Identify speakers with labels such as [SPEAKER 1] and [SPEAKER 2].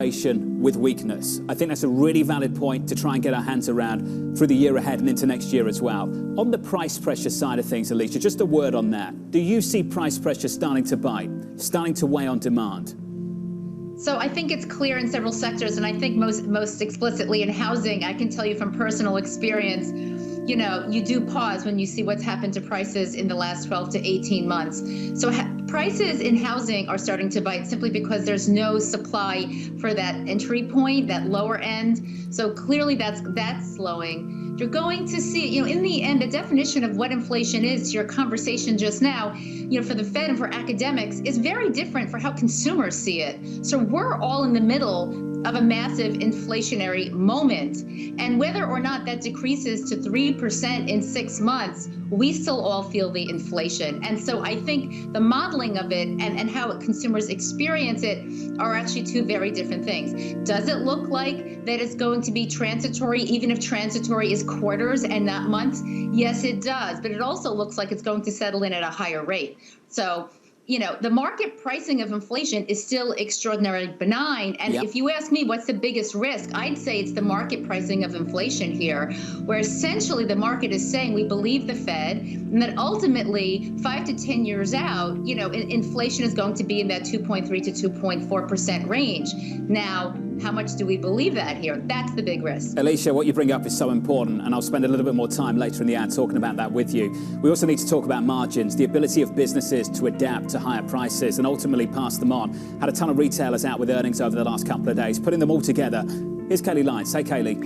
[SPEAKER 1] inflation with weakness. I think that's a really valid point to try and get our hands around through the year ahead and into next year as well. On the price pressure side of things, Alicia, just a word on that. Do you see price pressure starting to bite, starting to weigh on demand?
[SPEAKER 2] So I think it's clear in several sectors, and I think most explicitly in housing. I can tell you from personal experience, you know, you do pause when you see what's happened to prices in the last 12 to 18 months. So prices in housing are starting to bite simply because there's no supply for that entry point, that lower end. So clearly that's slowing. You're going to see, you know, in the end, the definition of what inflation is, your conversation just now, you know, for the Fed and for academics is very different for how consumers see it. So we're all in the middle of a massive inflationary moment. And whether or not that decreases to 3% in 6 months, we still all feel the inflation. And so I think the modeling of it and how consumers experience it are actually two very different things. Does it look like that it's going to be transitory, even if transitory is quarters and not months? Yes, it does. But it also looks like it's going to settle in at a higher rate. So, you know, the market pricing of inflation is still extraordinarily benign. And if you ask me what's the biggest risk, I'd say it's the market pricing of inflation here, where essentially the market is saying we believe the Fed and that ultimately 5 to 10 years out, you know, inflation is going to be in that 2.3 to 2.4% range. Now, how much do we believe that here? That's the big risk.
[SPEAKER 1] Alicia, what you bring up is so important, and I'll spend a little bit more time later in the ad talking about that with you. We also need to talk about margins, the ability of businesses to adapt to higher prices and ultimately pass them on. Had a ton of retailers out with earnings over the last couple of days. Putting them all together, here's Kaylee Lyons. Hey, Kaylee.